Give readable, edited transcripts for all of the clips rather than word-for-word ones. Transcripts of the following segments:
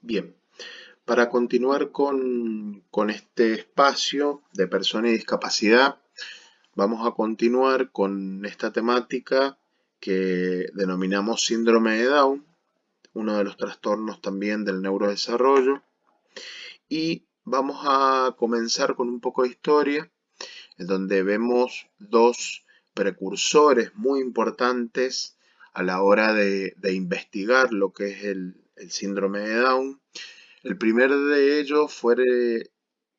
Bien, para continuar con este espacio de persona y discapacidad, vamos a continuar con esta temática que denominamos síndrome de Down, uno de los trastornos también del neurodesarrollo. Y vamos a comenzar con un poco de historia, en donde vemos dos precursores muy importantes a la hora de investigar lo que es el síndrome de Down. El primero de ellos fue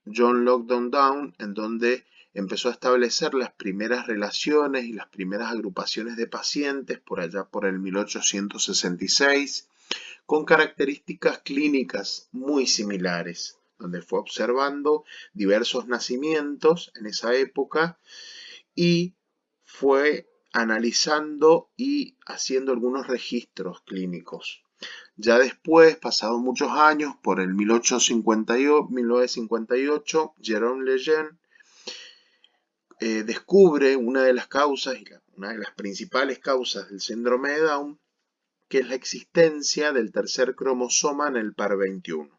John Lockdown Down, en donde empezó a establecer las primeras relaciones y las primeras agrupaciones de pacientes por allá por el 1866, con características clínicas muy similares, donde fue observando diversos nacimientos en esa época y fue analizando y haciendo algunos registros clínicos. Ya después, pasados muchos años, por el 1958, Jerome Lejeune descubre una de las causas, y una de las principales causas del síndrome de Down, que es la existencia del tercer cromosoma en el par 21.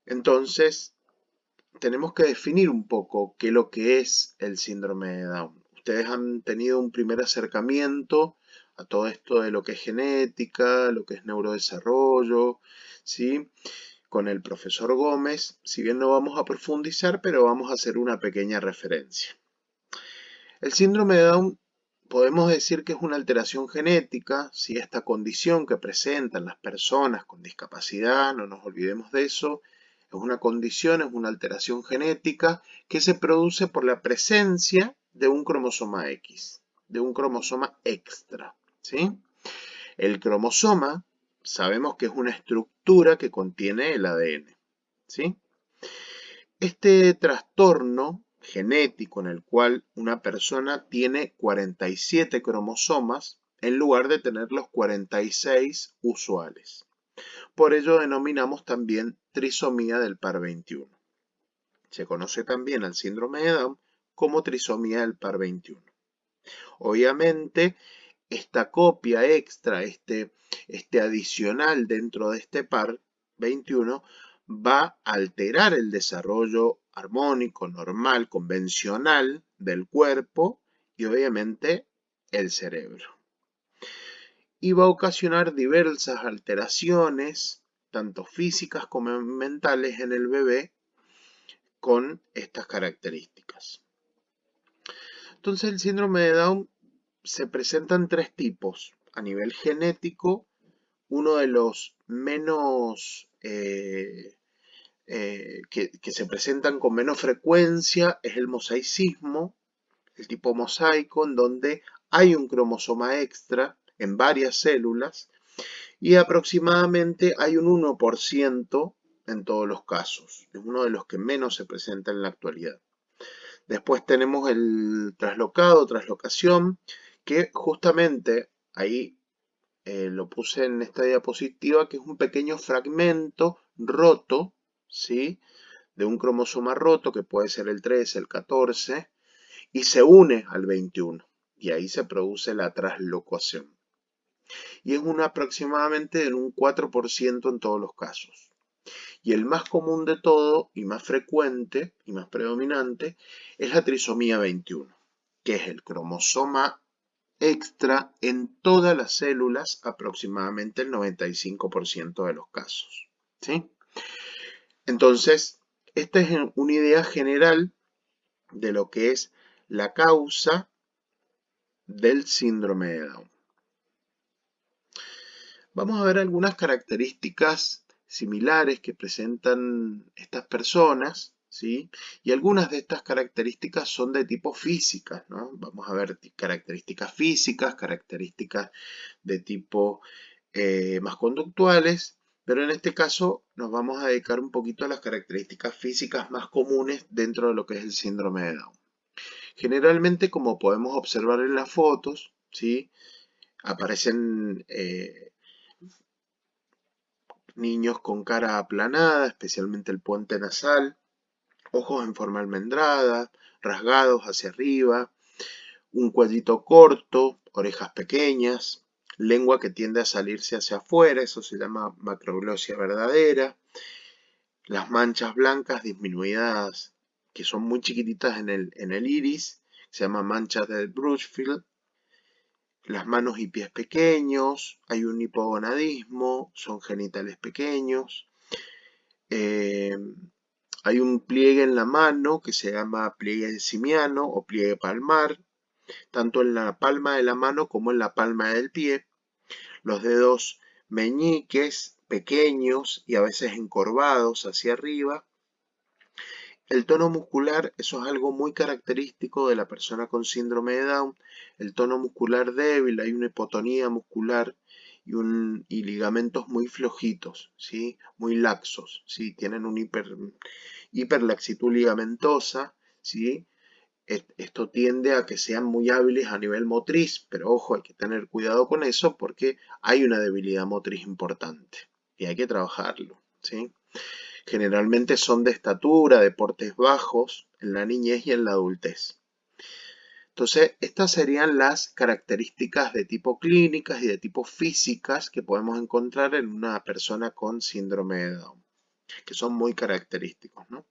Entonces, tenemos que definir un poco qué es lo que es el síndrome de Down. Ustedes han tenido un primer acercamiento a todo esto de lo que es genética, lo que es neurodesarrollo, ¿sí? Con el profesor Gómez, si bien no vamos a profundizar, pero vamos a hacer una pequeña referencia. El síndrome de Down podemos decir que es una alteración genética, ¿sí? Esta condición que presentan las personas con discapacidad, no nos olvidemos de eso, es una condición, es una alteración genética que se produce por la presencia de un cromosoma X, de un cromosoma extra, ¿sí? El cromosoma sabemos que es una estructura que contiene el ADN, ¿sí? Este trastorno genético en el cual una persona tiene 47 cromosomas en lugar de tener los 46 usuales. Por ello denominamos también trisomía del par 21. Se conoce también al síndrome de Down como trisomía del par 21. Obviamente, esta copia extra, este adicional dentro de este par 21, va a alterar el desarrollo armónico, normal, convencional del cuerpo y obviamente el cerebro. Y va a ocasionar diversas alteraciones, tanto físicas como mentales en el bebé con estas características. Entonces el síndrome de Down se presentan tres tipos. A nivel genético, uno de los menos que se presentan con menos frecuencia es el mosaicismo, el tipo mosaico, en donde hay un cromosoma extra en varias células y aproximadamente hay un 1% en todos los casos. Es uno de los que menos se presenta en la actualidad. Después tenemos el traslocado, traslocación, que justamente ahí lo puse en esta diapositiva, que es un pequeño fragmento roto, ¿sí? De un cromosoma roto, que puede ser el 13, el 14, y se une al 21. Y ahí se produce la traslocación. Y es aproximadamente en un 4% en todos los casos. Y el más común de todo, y más frecuente, y más predominante, es la trisomía 21, que es el cromosoma extra en todas las células, aproximadamente el 95% de los casos, ¿sí? Entonces, esta es una idea general de lo que es la causa del síndrome de Down. Vamos a ver algunas características similares que presentan estas personas, ¿sí? Y algunas de estas características son de tipo físicas, ¿no? Vamos a ver características físicas, características de tipo más conductuales, pero en este caso nos vamos a dedicar un poquito a las características físicas más comunes dentro de lo que es el síndrome de Down. Generalmente, como podemos observar en las fotos, ¿sí? Aparecen niños con cara aplanada, especialmente el puente nasal, ojos en forma almendrada, rasgados hacia arriba, un cuellito corto, orejas pequeñas, lengua que tiende a salirse hacia afuera, eso se llama macroglosia verdadera. Las manchas blancas disminuidas, que son muy chiquititas en el iris, se llama manchas del Bruchfield. Las manos y pies pequeños, hay un hipogonadismo, son genitales pequeños. Eh, Hay un pliegue en la mano que se llama pliegue simiano o pliegue palmar, tanto en la palma de la mano como en la palma del pie. Los dedos meñiques pequeños y a veces encorvados hacia arriba. El tono muscular, eso es algo muy característico de la persona con síndrome de Down. El tono muscular débil, hay una hipotonía muscular y ligamentos muy flojitos, ¿sí? Muy laxos, ¿sí? Tienen una hiperlaxitud ligamentosa, ¿sí? Esto tiende a que sean muy hábiles a nivel motriz, pero ojo, hay que tener cuidado con eso porque hay una debilidad motriz importante y hay que trabajarlo, ¿sí? Generalmente son de estatura, de portes bajos, en la niñez y en la adultez. Entonces, estas serían las características de tipo clínicas y de tipo físicas que podemos encontrar en una persona con síndrome de Down, que son muy característicos, ¿no?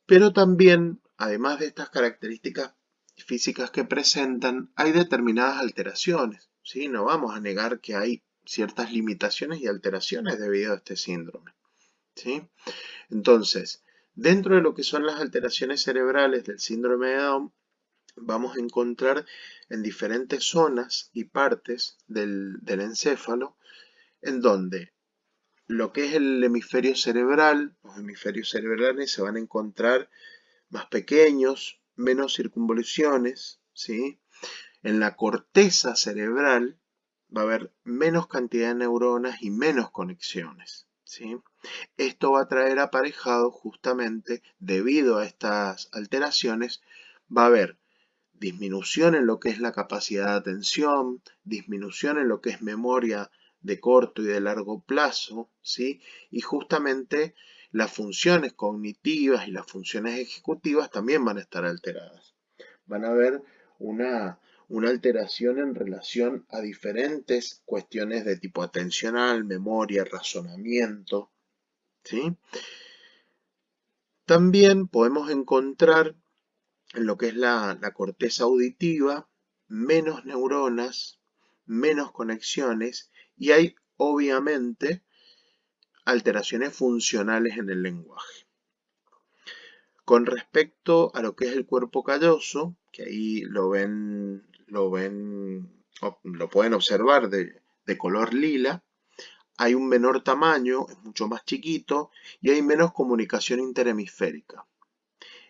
Pero también, además de estas características físicas que presentan, hay determinadas alteraciones, ¿sí? No vamos a negar que hay ciertas limitaciones y alteraciones debido a este síndrome, ¿sí? Entonces, dentro de lo que son las alteraciones cerebrales del síndrome de Down, vamos a encontrar en diferentes zonas y partes del encéfalo, en donde lo que es el hemisferio cerebral, los hemisferios cerebrales se van a encontrar más pequeños, menos circunvoluciones, ¿sí? En la corteza cerebral va a haber menos cantidad de neuronas y menos conexiones, ¿sí? Esto va a traer aparejado justamente, debido a estas alteraciones, va a haber disminución en lo que es la capacidad de atención, disminución en lo que es memoria de corto y de largo plazo, ¿sí? Y justamente las funciones cognitivas y las funciones ejecutivas también van a estar alteradas. Van a haber una alteración en relación a diferentes cuestiones de tipo atencional, memoria, razonamiento, ¿sí? También podemos encontrar en lo que es la corteza auditiva menos neuronas, menos conexiones y hay obviamente alteraciones funcionales en el lenguaje. Con respecto a lo que es el cuerpo calloso, que ahí lo pueden observar de color lila, hay un menor tamaño, es mucho más chiquito y hay menos comunicación interhemisférica.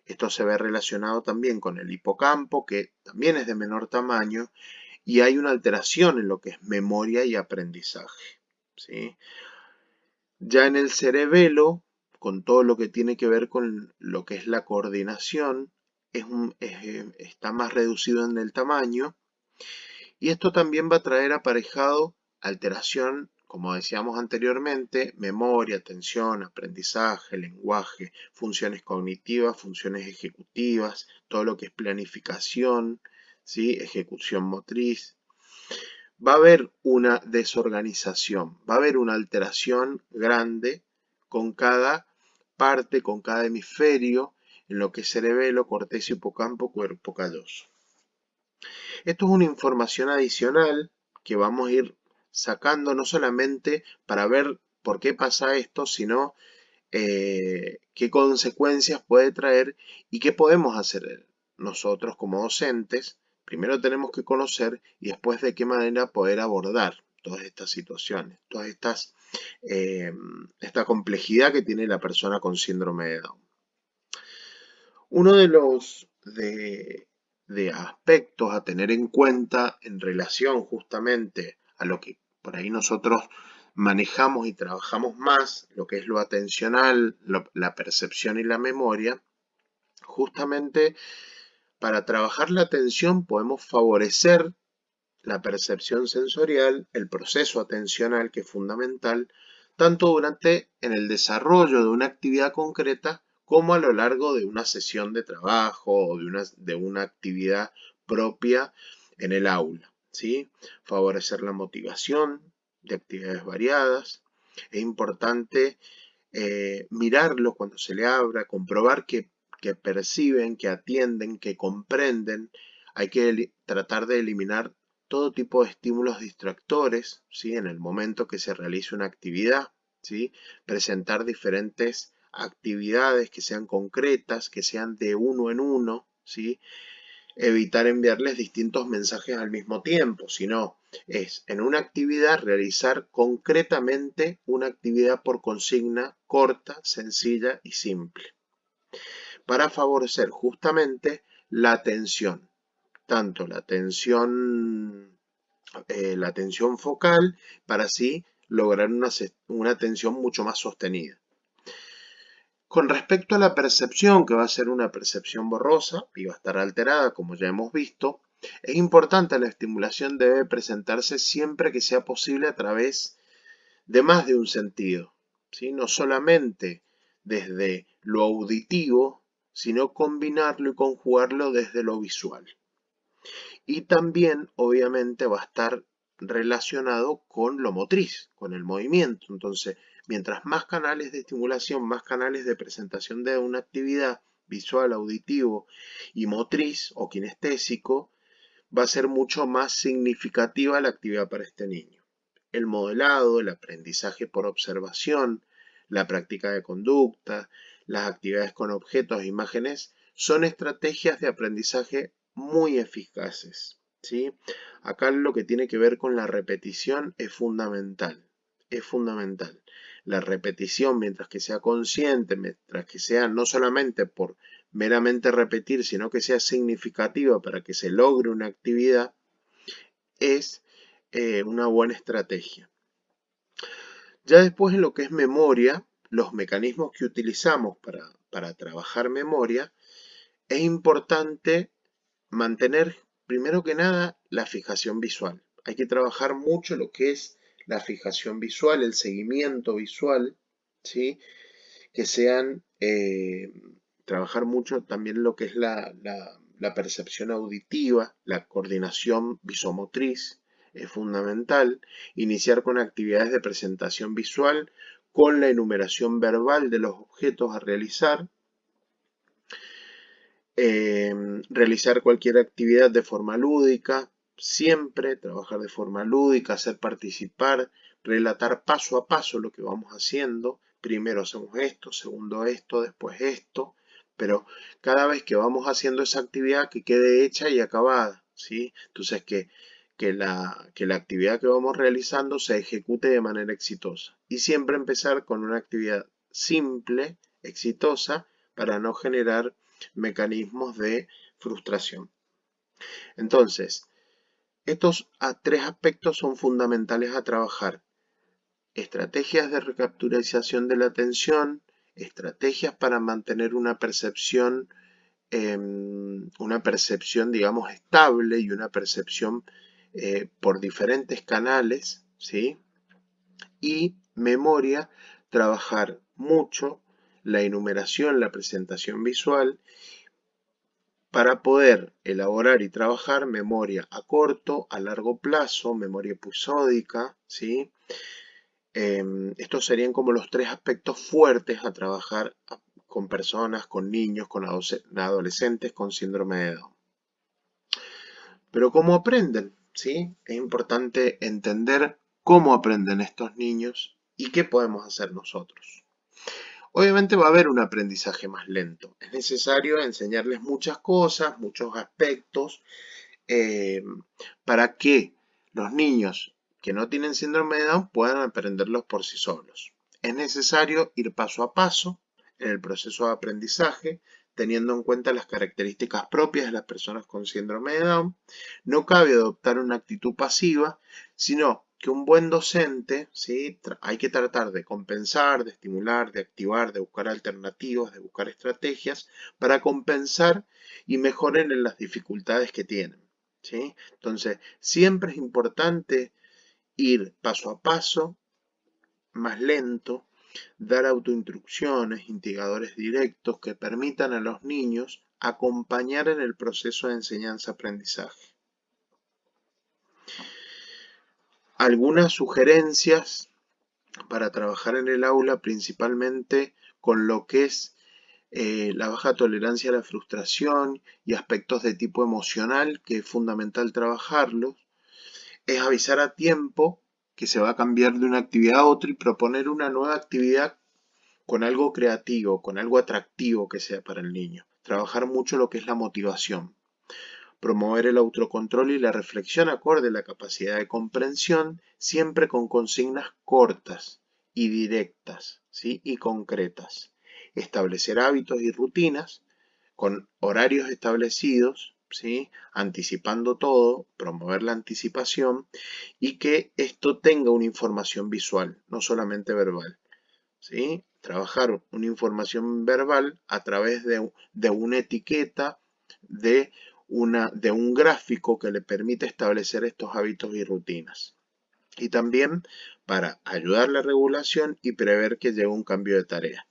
Esto se ve relacionado también con el hipocampo, que también es de menor tamaño, y hay una alteración en lo que es memoria y aprendizaje, ¿sí? Ya en el cerebelo, con todo lo que tiene que ver con lo que es la coordinación, está más reducido en el tamaño, y esto también va a traer aparejado alteración, como decíamos anteriormente, memoria, atención, aprendizaje, lenguaje, funciones cognitivas, funciones ejecutivas, todo lo que es planificación, ¿sí? Ejecución motriz. Va a haber una desorganización, va a haber una alteración grande con cada parte, con cada hemisferio, en lo que es cerebelo, corteza, hipocampo, cuerpo calloso. Esto es una información adicional que vamos a ir sacando no solamente para ver por qué pasa esto, sino qué consecuencias puede traer y qué podemos hacer nosotros como docentes. Primero tenemos que conocer y después de qué manera poder abordar todas estas situaciones, esta complejidad que tiene la persona con síndrome de Down. Uno de aspectos a tener en cuenta en relación justamente a lo que por ahí nosotros manejamos y trabajamos más, lo que es lo atencional, la percepción y la memoria, justamente para trabajar la atención podemos favorecer la percepción sensorial, el proceso atencional que es fundamental, tanto durante en el desarrollo de una actividad concreta como a lo largo de una sesión de trabajo o de una actividad propia en el aula, ¿sí? Favorecer la motivación de actividades variadas. Es importante mirarlo cuando se le abra, comprobar que perciben, que atienden, que comprenden. Hay que tratar de eliminar todo tipo de estímulos distractores, ¿sí? En el momento que se realice una actividad, ¿sí? Presentar diferentes actividades que sean concretas, que sean de uno en uno, ¿sí? Evitar enviarles distintos mensajes al mismo tiempo, sino es en una actividad realizar concretamente una actividad por consigna corta, sencilla y simple, para favorecer justamente la atención, tanto la atención focal, para así lograr una atención mucho más sostenida. Con respecto a la percepción, que va a ser una percepción borrosa y va a estar alterada, como ya hemos visto, es importante la estimulación debe presentarse siempre que sea posible a través de más de un sentido, ¿sí? No solamente desde lo auditivo, sino combinarlo y conjugarlo desde lo visual. Y también, obviamente, va a estar relacionado con lo motriz, con el movimiento. Entonces, mientras más canales de estimulación, más canales de presentación de una actividad visual, auditivo y motriz o kinestésico, va a ser mucho más significativa la actividad para este niño. El modelado, el aprendizaje por observación, la práctica de conducta, las actividades con objetos e imágenes son estrategias de aprendizaje muy eficaces, ¿sí? Acá lo que tiene que ver con la repetición es fundamental. Es fundamental. La repetición, mientras que sea consciente, mientras que sea no solamente por meramente repetir, sino que sea significativa para que se logre una actividad, es una buena estrategia. Ya después en lo que es memoria, los mecanismos que utilizamos para trabajar memoria, es importante mantener, primero que nada, la fijación visual. Hay que trabajar mucho lo que es la fijación visual, el seguimiento visual, ¿sí? Que sean, trabajar mucho también lo que es la percepción auditiva, la coordinación visomotriz, es fundamental. Iniciar con actividades de presentación visual, con la enumeración verbal de los objetos a realizar. Realizar cualquier actividad de forma lúdica, siempre trabajar de forma lúdica, hacer participar, relatar paso a paso lo que vamos haciendo. Primero hacemos esto, segundo esto, después esto, pero cada vez que vamos haciendo esa actividad que quede hecha y acabada, ¿sí? Entonces que la actividad que vamos realizando se ejecute de manera exitosa. Y siempre empezar con una actividad simple, exitosa, para no generar mecanismos de frustración. Entonces, estos tres aspectos son fundamentales a trabajar. Estrategias de recapitalización de la atención, estrategias para mantener una percepción, digamos, estable y una percepción por diferentes canales, ¿sí? Y memoria, trabajar mucho la enumeración, la presentación visual, para poder elaborar y trabajar memoria a corto, a largo plazo, memoria episódica, ¿sí? Estos serían como los tres aspectos fuertes a trabajar con personas, con niños, con adolescentes con síndrome de Down. Pero ¿cómo aprenden? ¿Sí? Es importante entender cómo aprenden estos niños y qué podemos hacer nosotros. Obviamente va a haber un aprendizaje más lento. Es necesario enseñarles muchas cosas, muchos aspectos, eh, para que los niños que no tienen síndrome de Down puedan aprenderlos por sí solos. Es necesario ir paso a paso en el proceso de aprendizaje, teniendo en cuenta las características propias de las personas con síndrome de Down. No cabe adoptar una actitud pasiva, sino que un buen docente, ¿sí? Hay que tratar de compensar, de estimular, de activar, de buscar alternativas, de buscar estrategias para compensar y mejoren en las dificultades que tienen, ¿sí? Entonces, siempre es importante ir paso a paso, más lento, dar autoinstrucciones, indicadores directos que permitan a los niños acompañar en el proceso de enseñanza-aprendizaje. Algunas sugerencias para trabajar en el aula, principalmente con lo que es la baja tolerancia a la frustración y aspectos de tipo emocional, que es fundamental trabajarlos, es avisar a tiempo que se va a cambiar de una actividad a otra y proponer una nueva actividad con algo creativo, con algo atractivo que sea para el niño. Trabajar mucho lo que es la motivación. Promover el autocontrol y la reflexión acorde a la capacidad de comprensión, siempre con consignas cortas y directas, ¿sí? Y concretas. Establecer hábitos y rutinas con horarios establecidos, ¿sí? Anticipando todo, promover la anticipación y que esto tenga una información visual, no solamente verbal, ¿sí? Trabajar una información verbal a través de una etiqueta, de un gráfico que le permite establecer estos hábitos y rutinas. Y también para ayudar la regulación y prever que llegue un cambio de tarea.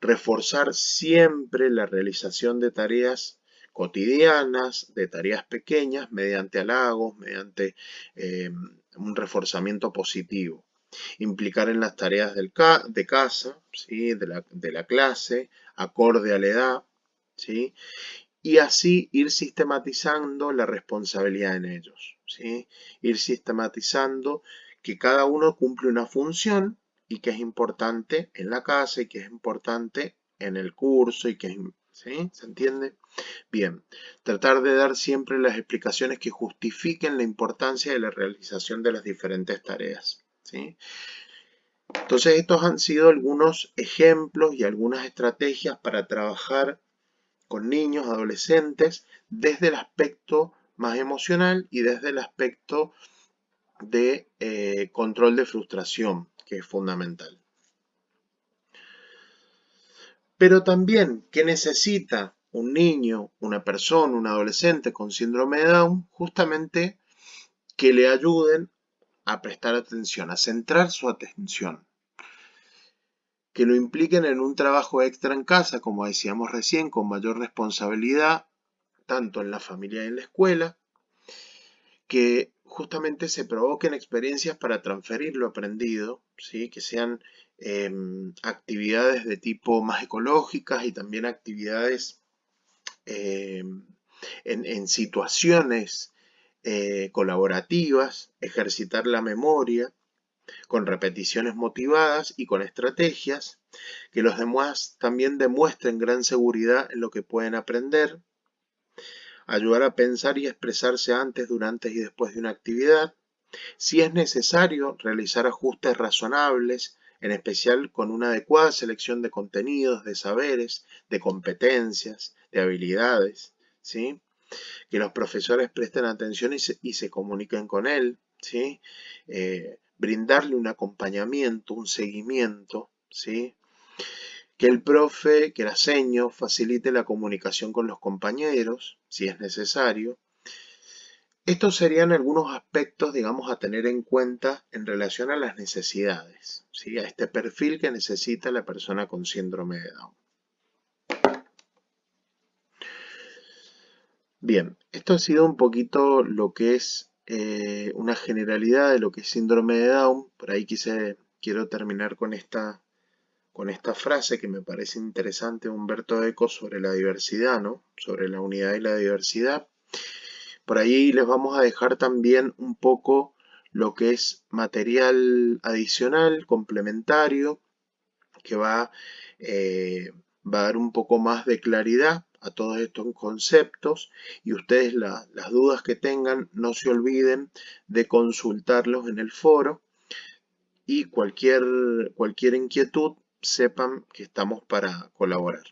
Reforzar siempre la realización de tareas cotidianas, de tareas pequeñas, mediante halagos, mediante un reforzamiento positivo. Implicar en las tareas de casa, ¿sí? de la clase, acorde a la edad, ¿sí? Y así ir sistematizando la responsabilidad en ellos, ¿sí? Ir sistematizando que cada uno cumple una función y que es importante en la casa y que es importante en el curso y que es, ¿sí? ¿Se entiende? Bien, tratar de dar siempre las explicaciones que justifiquen la importancia de la realización de las diferentes tareas, ¿sí? Entonces estos han sido algunos ejemplos y algunas estrategias para trabajar con niños, adolescentes, desde el aspecto más emocional y desde el aspecto de control de frustración, que es fundamental. Pero también, ¿qué necesita un niño, una persona, un adolescente con síndrome de Down? Justamente que le ayuden a prestar atención, a centrar su atención. Que lo impliquen en un trabajo extra en casa, como decíamos recién, con mayor responsabilidad, tanto en la familia y en la escuela, que justamente se provoquen experiencias para transferir lo aprendido, ¿sí? Que sean actividades de tipo más ecológicas y también actividades en situaciones colaborativas, ejercitar la memoria con repeticiones motivadas y con estrategias, que los demás también demuestren gran seguridad en lo que pueden aprender, ayudar a pensar y expresarse antes, durante y después de una actividad. Si es necesario, realizar ajustes razonables, en especial con una adecuada selección de contenidos, de saberes, de competencias, de habilidades, ¿sí? Que los profesores presten atención y se comuniquen con él, ¿sí? Brindarle un acompañamiento, un seguimiento, ¿sí? Que el profe, que la seño, facilite la comunicación con los compañeros, si es necesario. Estos serían algunos aspectos, digamos, a tener en cuenta en relación a las necesidades, ¿sí? A este perfil que necesita la persona con síndrome de Down. Bien, esto ha sido un poquito lo que es una generalidad de lo que es síndrome de Down. Por ahí quiero terminar con esta frase que me parece interesante de Humberto Eco sobre la diversidad, ¿no? Sobre la unidad y la diversidad. Por ahí les vamos a dejar también un poco lo que es material adicional, complementario, que va a dar un poco más de claridad a todos estos conceptos y ustedes las dudas que tengan no se olviden de consultarlos en el foro y cualquier inquietud sepan que estamos para colaborar.